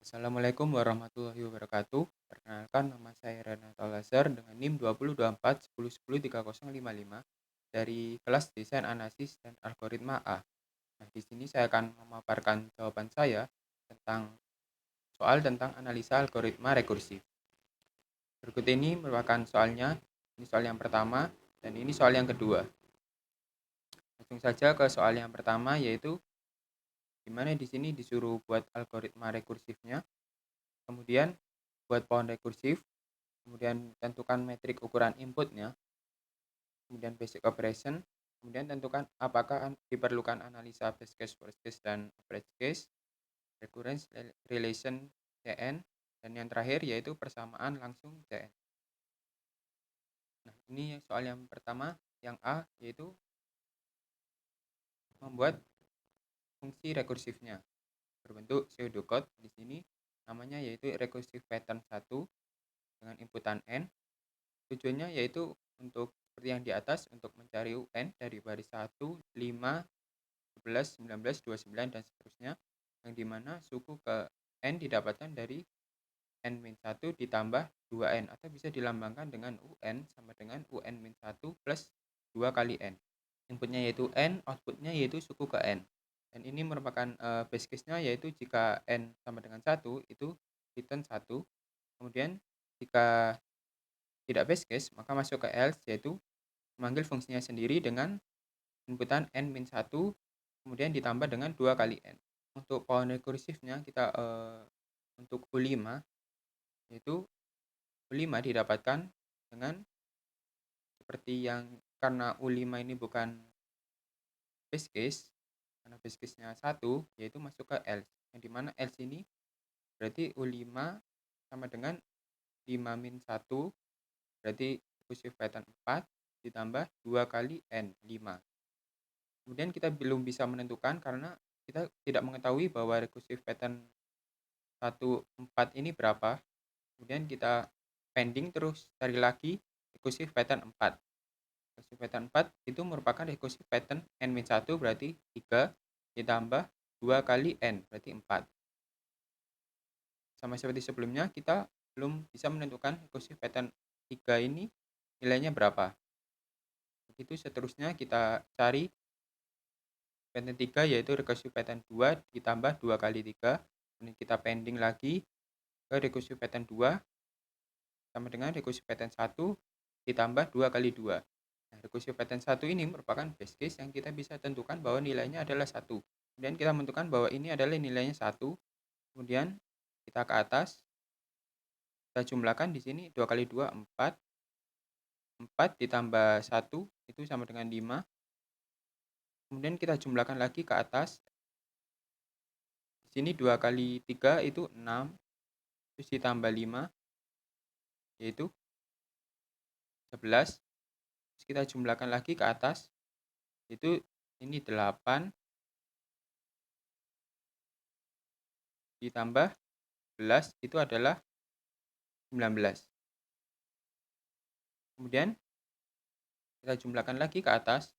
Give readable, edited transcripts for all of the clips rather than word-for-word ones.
Assalamualaikum warahmatullahi wabarakatuh. Perkenalkan, nama saya Renato Lazar dengan NIM 2024 10103055 dari kelas Desain Analisis dan Algoritma A. Nah, di sini saya akan memaparkan jawaban saya tentang soal tentang analisa algoritma rekursif. Berikut ini merupakan soalnya. Ini soal yang pertama dan ini soal yang kedua. Langsung saja ke soal yang pertama, yaitu di mana di sini disuruh buat algoritma rekursifnya, kemudian buat pohon rekursif, kemudian tentukan metrik ukuran inputnya, kemudian basic operation, kemudian tentukan apakah diperlukan analisa best case, worst case, dan average case, recurrence relation Cn, dan yang terakhir yaitu persamaan langsung Cn. Nah, ini soal yang pertama, yang A, yaitu membuat fungsi rekursifnya berbentuk pseudocode. Di sini namanya yaitu recursive pattern 1 dengan inputan n. Tujuannya yaitu untuk seperti yang di atas, untuk mencari UN dari baris 1, 5, 11, 19, 29, dan seterusnya, yang dimana suku ke N didapatkan dari N-1 ditambah 2N, atau bisa dilambangkan dengan UN sama dengan UN-1 plus 2 kali N. Inputnya yaitu N, outputnya yaitu suku ke N. Dan ini merupakan base case-nya, yaitu jika N sama dengan 1, itu return 1. Kemudian jika tidak base case, maka masuk ke else, yaitu memanggil fungsinya sendiri dengan inputan n-1, kemudian ditambah dengan 2 kali n. Untuk pohon rekursifnya, kita untuk U5, yaitu U5 didapatkan dengan seperti yang, karena U5 ini bukan base case, karena base case-nya 1, yaitu masuk ke else, yang dimana else ini berarti U5 sama dengan 5-1, berarti recursive pattern 4 ditambah 2 kali n, 5. Kemudian kita belum bisa menentukan karena kita tidak mengetahui bahwa recursive pattern 4 ini berapa. Kemudian kita pending terus cari lagi recursive pattern 4. Recursive pattern 4 itu merupakan recursive pattern n-1, berarti 3 ditambah 2 kali n, berarti 4. Sama seperti sebelumnya, kita belum bisa menentukan recursive pattern 3 ini nilainya berapa. Begitu seterusnya kita cari pattern 3, yaitu recursive pattern 2 ditambah 2 kali 3. Kemudian kita pending lagi ke recursive pattern 2 sama dengan recursive pattern 1 ditambah 2 kali 2. Nah, recursive pattern 1 ini merupakan base case yang kita bisa tentukan bahwa nilainya adalah 1. Kemudian kita menentukan bahwa ini adalah nilainya 1. Kemudian kita ke atas, kita jumlahkan di sini 2 kali 2, 4. 4 ditambah 1 itu sama dengan 5. Kemudian kita jumlahkan lagi ke atas. Di sini 2 kali 3 itu 6. Terus ditambah 5, yaitu 11. Terus kita jumlahkan lagi ke atas, itu ini 8 ditambah 11 itu adalah 19. Kemudian kita jumlahkan lagi ke atas,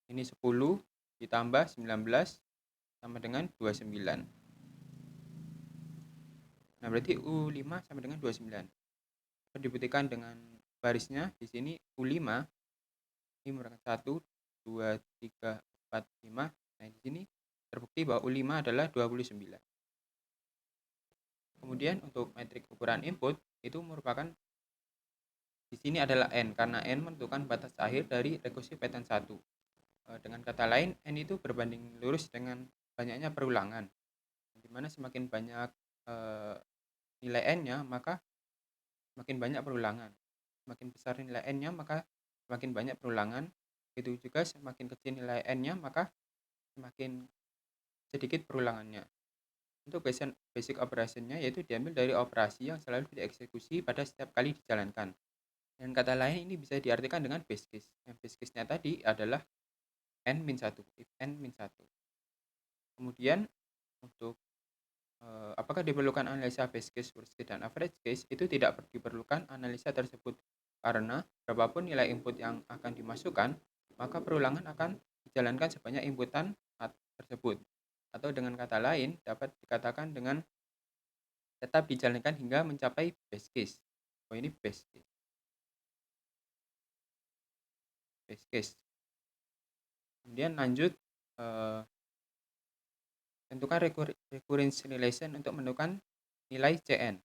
ini 10 ditambah 19 sama dengan 29. Nah, berarti U5 sama dengan 29. Dibuktikan dengan barisnya di sini U5 ini merupakan 1, 2, 3, 4, 5. Nah, di sini terbukti bahwa U5 adalah 29. Kemudian untuk metrik ukuran input itu merupakan di sini adalah n, karena n menentukan batas akhir dari recursive pattern 1. Dengan kata lain, n itu berbanding lurus dengan banyaknya perulangan. Di mana semakin banyak nilai n-nya, maka semakin banyak perulangan. Semakin besar nilai n-nya, maka semakin banyak perulangan. Begitu juga semakin kecil nilai n-nya, maka semakin sedikit perulangannya. Untuk basic operation-nya yaitu diambil dari operasi yang selalu dieksekusi pada setiap kali dijalankan. Dan kata lain ini bisa diartikan dengan base case. Yang base case-nya tadi adalah n-1, if n-1. Kemudian untuk apakah diperlukan analisa base case, worst case, dan average case, itu tidak diperlukan analisa tersebut. Karena berapapun nilai input yang akan dimasukkan, maka perulangan akan dijalankan sebanyak inputan tersebut. Atau dengan kata lain, dapat dikatakan dengan tetap dijalankan hingga mencapai base case. Oh, ini base case. Kemudian lanjut, eee, tentukan recurrence relation untuk menentukan nilai Cn.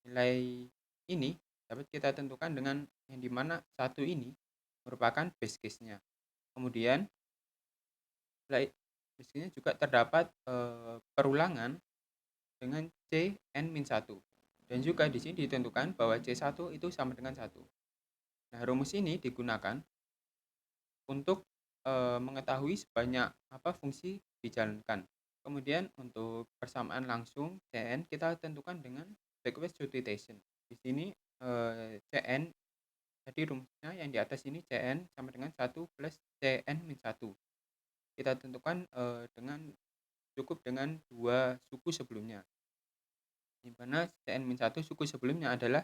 Nilai ini dapat kita tentukan dengan yang dimana satu ini merupakan base case-nya. Kemudian nilai base case-nya juga terdapat perulangan dengan Cn-1. Dan juga di sini ditentukan bahwa C1 itu sama dengan 1. Nah, rumus ini digunakan untuk mengetahui sebanyak apa fungsi dijalankan. Kemudian untuk persamaan langsung Cn kita tentukan dengan backward substitution. Di sini Cn, jadi rumusnya yang di atas ini Cn sama dengan 1 plus Cn-1. Kita tentukan cukup dengan dua suku sebelumnya, di mana Cn-1 suku sebelumnya adalah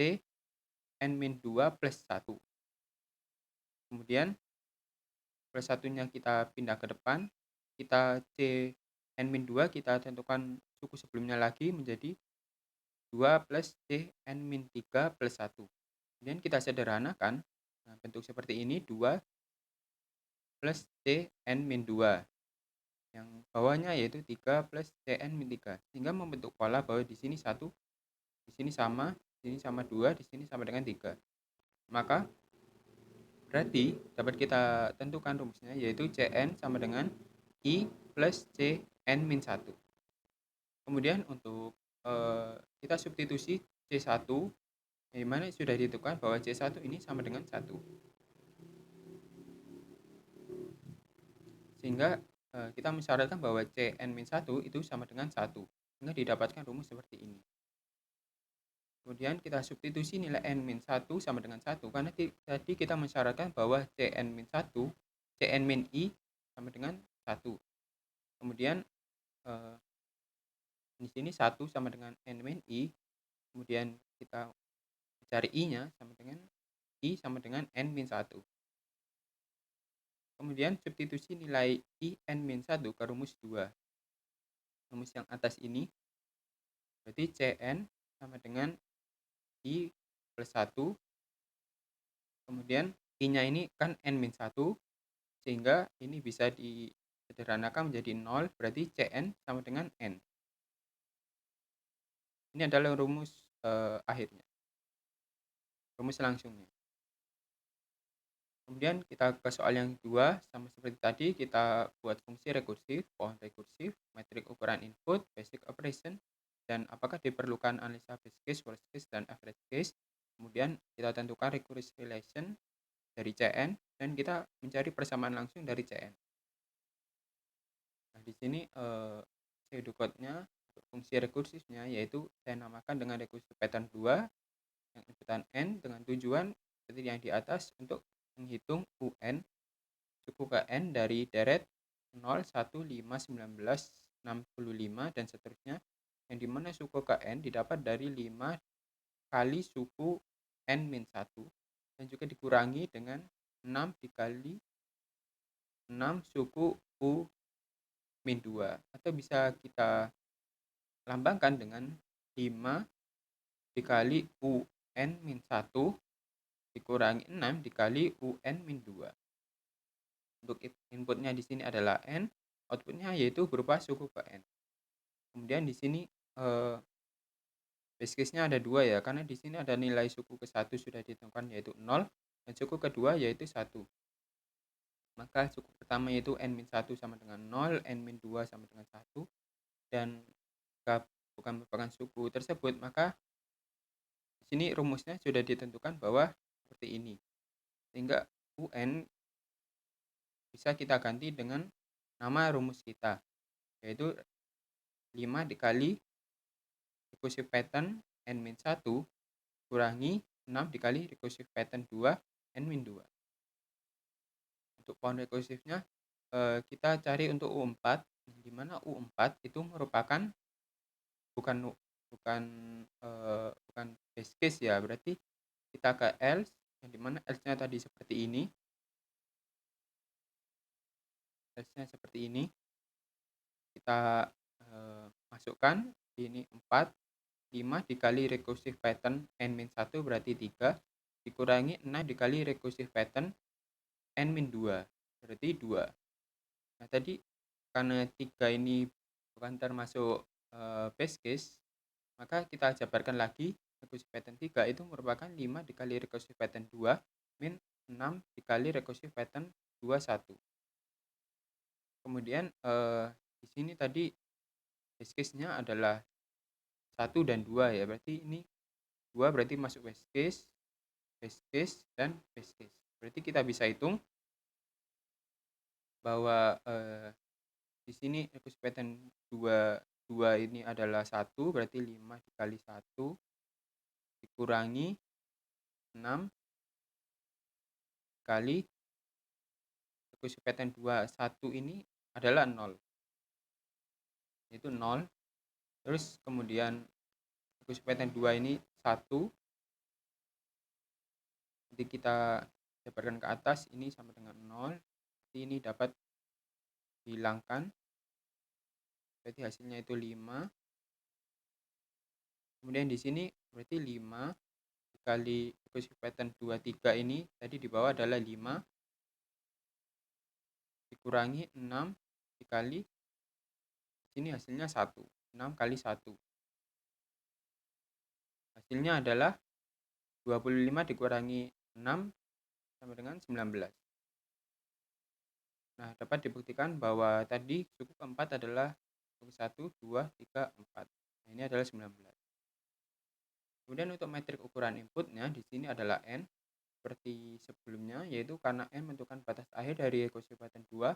Cn-2 plus 1. Kemudian plus satunya kita pindah ke depan, kita Cn-2 kita tentukan suku sebelumnya lagi menjadi 2 plus Cn-3 plus 1. Kemudian kita sederhanakan, nah, bentuk seperti ini 2 plus Cn-2, yang bawahnya yaitu 3 plus Cn-3, sehingga membentuk pola bahwa di sini 1, di sini sama 2, di sini sama dengan 3. Maka berarti dapat kita tentukan rumusnya yaitu Cn sama dengan I plus Cn-1. Kemudian untuk kita substitusi C1, di mana sudah ditentukan bahwa C1 ini sama dengan 1. Sehingga kita mensyaratkan bahwa Cn-1 itu sama dengan 1. Sehingga didapatkan rumus seperti ini. Kemudian kita substitusi nilai n-1 sama dengan 1, karena tadi kita mensyaratkan bahwa Cn-1, Cn-i sama dengan 1. Kemudian di sini 1 sama dengan n-i, kemudian kita cari i-nya sama dengan i sama dengan n-1. Kemudian substitusi nilai i n-1 ke rumus 2. Rumus yang atas ini berarti Cn sama dengan i plus 1. Kemudian i-nya ini kan n-1, sehingga ini bisa disederhanakan menjadi 0, berarti Cn sama dengan n. Ini adalah rumus akhirnya, rumus langsungnya. Kemudian kita ke soal yang kedua, sama seperti tadi kita buat fungsi rekursif, pohon rekursif, metrik ukuran input, basic operation, dan apakah diperlukan analisa base case, worst case, dan average case. Kemudian kita tentukan recurrence relation dari Cn, dan kita mencari persamaan langsung dari Cn. Nah, di sini pseudocode-nya untuk fungsi rekursifnya yaitu saya namakan dengan recursive pattern 2 yang inputan n, dengan tujuan seperti yang di atas untuk menghitung UN suku Kn dari deret 0, 1, 5, 19, 65 dan seterusnya, yang dimana suku Kn didapat dari 5 kali suku n-1 dan juga dikurangi dengan 6 dikali 6 suku U-2, atau bisa kita lambangkan dengan 5 dikali UN-1 dikurangi 6 dikali UN-2. Untuk inputnya di sini adalah N, outputnya yaitu berupa suku ke N. Kemudian di sini base case-nya ada 2 ya, karena di sini ada nilai suku ke-1 sudah ditentukan yaitu 0, dan suku kedua yaitu 1. Maka suku pertama yaitu N-1 sama dengan 0, N-2 sama dengan 1, dan jika bukan merupakan suku tersebut, maka di sini rumusnya sudah ditentukan bahwa seperti ini. Sehingga UN bisa kita ganti dengan nama rumus kita, yaitu 5 dikali recursive pattern n-1 kurangi 6 dikali recursive pattern 2 n-2. Untuk pohon rekursifnya kita cari untuk U4, di mana U4 itu merupakan bukan base case ya, berarti kita ke else, yang dimana else-nya tadi seperti ini, else-nya seperti ini, kita masukkan ini 4, 5 dikali recursive pattern n-1 berarti 3, dikurangi 6 dikali recursive pattern n-2 berarti 2. Nah tadi karena 3 ini bukan termasuk base case, maka kita jabarkan lagi recursive pattern 3 itu merupakan 5 dikali recursive pattern 2 min 6 dikali recursive pattern 2, 1. Kemudian di sini tadi base case-nya adalah 1 dan 2 ya, berarti ini 2 berarti masuk base case, dan base case. Berarti kita bisa hitung bahwa di sini recursive pattern 2 ini adalah 1, berarti 5 dikali 1 dikurangi 6 kali recursive pattern 2, 1 ini adalah 0. Yaitu 0. Terus kemudian recursive pattern 2 ini 1. Jadi kita jabarkan ke atas, ini sama dengan 0. Jadi ini dapat dihilangkan. Berarti hasilnya itu 5. Kemudian di sini berarti 5 dikali recursive pattern 2, 3 ini tadi di bawah adalah 5 dikurangi 6 dikali sini hasilnya 1. 6 kali 1. Hasilnya adalah 25 dikurangi 6 sama dengan 19. Nah, dapat dibuktikan bahwa tadi suku keempat adalah suku 1, 2, 3, 4. Nah, ini adalah 19. Kemudian untuk metrik ukuran inputnya di sini adalah n seperti sebelumnya, yaitu karena n menentukan batas akhir dari recursive pattern 2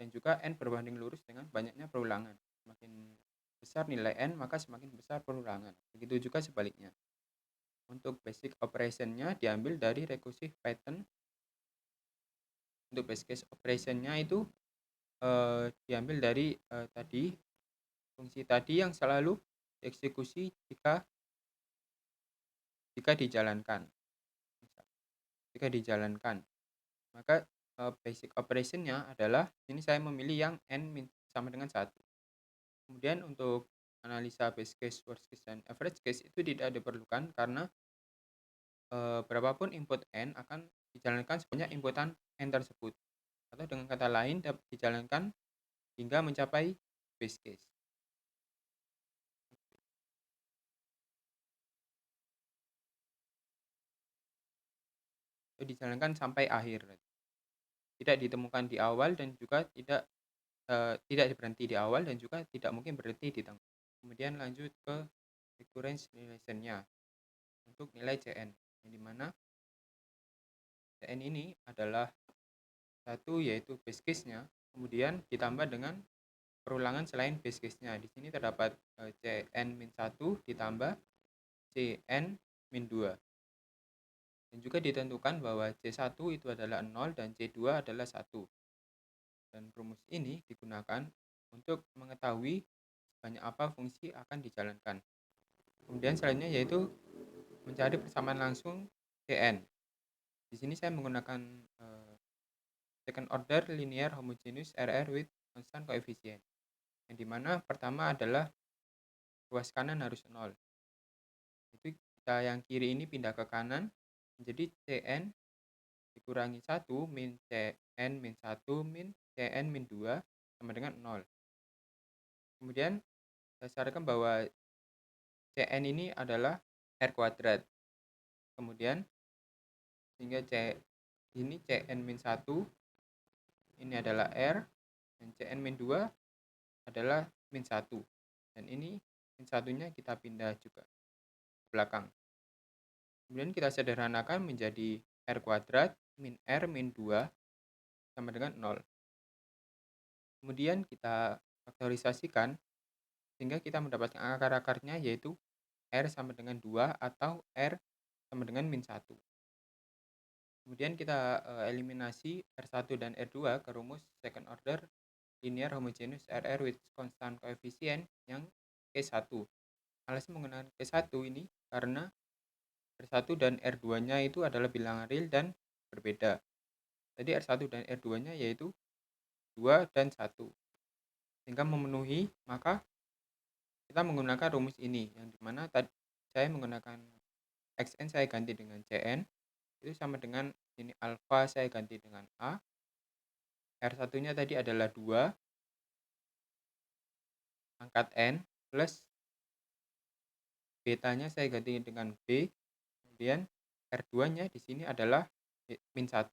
dan juga n berbanding lurus dengan banyaknya perulangan. Semakin besar nilai n, maka semakin besar perulangan. Begitu juga sebaliknya. Untuk basic operation-nya diambil dari recursive pattern. Untuk base case operation-nya itu diambil dari tadi fungsi tadi yang selalu dieksekusi jika dijalankan. Maka basic operation-nya adalah ini saya memilih yang n sama dengan 1. Kemudian untuk analisa base case, worst case, dan average case itu tidak diperlukan karena berapapun input n akan dijalankan sebanyak inputan n tersebut. Atau dengan kata lain dapat dijalankan hingga mencapai base case. Itu dijalankan sampai akhir. Tidak ditemukan di awal dan juga tidak berhenti di awal dan juga tidak mungkin berhenti di tengah. Kemudian lanjut ke recurrence relation-nya untuk nilai Cn, yang dimana Cn ini adalah satu yaitu base case-nya, kemudian ditambah dengan perulangan selain base case-nya. Di sini terdapat Cn-1 ditambah Cn-2. Dan juga ditentukan bahwa C1 itu adalah 0 dan C2 adalah 1. Dan rumus ini digunakan untuk mengetahui sebanyak apa fungsi akan dijalankan. Kemudian selanjutnya yaitu mencari persamaan langsung Cn. Di sini saya menggunakan second order linear homogeneous RR with constant coefficient. Yang dimana pertama adalah ruas kanan harus 0. Itu kita yang kiri ini pindah ke kanan menjadi Cn dikurangi 1 min Cn min 1 min Cn min 2 sama dengan 0. Kemudian saya sarankan bahwa Cn ini adalah R kuadrat. Kemudian sehingga ini Cn min 1 ini adalah R dan Cn min 2 adalah min 1. Dan ini min 1-nya kita pindah juga ke belakang. Kemudian kita sederhanakan menjadi R kuadrat min R min 2 sama dengan 0. Kemudian kita faktorisasikan sehingga kita mendapatkan akar-akarnya yaitu R sama dengan 2 atau R sama dengan min 1. Kemudian kita eliminasi R1 dan R2 ke rumus second order linear homogeneous RR with constant coefficient yang Q1. Alasan menggunakan Q1 ini karena R1 dan R2-nya itu adalah bilangan real dan berbeda. Jadi R1 dan R2-nya yaitu 2 dan 1. Sehingga memenuhi, maka kita serta menggunakan rumus ini, yang dimana tadi saya menggunakan xn saya ganti dengan cn, itu sama dengan ini alfa saya ganti dengan a, R1-nya tadi adalah 2 pangkat n, plus betanya saya ganti dengan b, kemudian R2-nya di sini adalah min 1,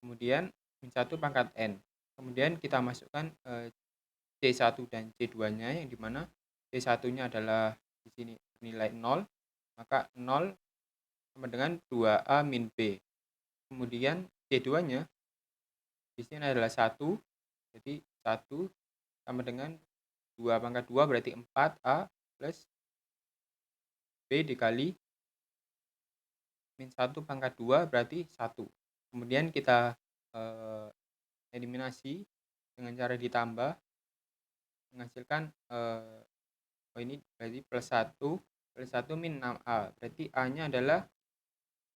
kemudian min 1 pangkat n. Kemudian kita masukkan C1 dan C2-nya, yang dimana C1-nya adalah di sini nilai 0, maka 0 sama dengan 2A min B. Kemudian C2-nya di sini adalah 1, jadi 1 sama dengan 2 pangkat 2 berarti 4A plus B dikali min 1 pangkat 2 berarti 1. Kemudian kita eliminasi dengan cara ditambah, menghasilkan ini berarti plus 1 min 6A, berarti A-nya adalah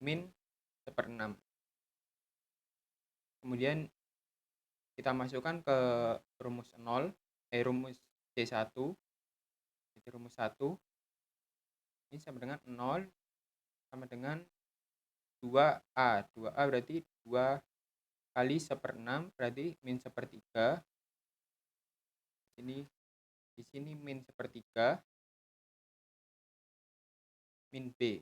min 1/6. Kemudian kita masukkan ke rumus 0, rumus C1, jadi rumus 1 ini sama dengan 0 sama dengan 2A. 2A berarti 2 kali 1/6 berarti min 1/3. Di sini min 1/3 min B.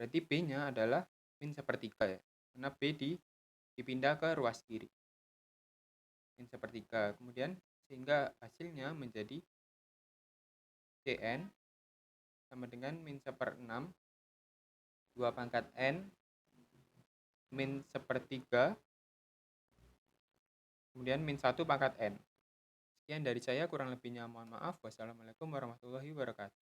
Berarti B-nya adalah min 1/3 ya. Karena B dipindah ke ruas kiri. Min 1/3. Kemudian sehingga hasilnya menjadi Cn sama dengan min 1/6 2 pangkat n min 1/3 kemudian min 1 pangkat n. Sekian dari saya, kurang lebihnya mohon maaf. Wassalamualaikum warahmatullahi wabarakatuh.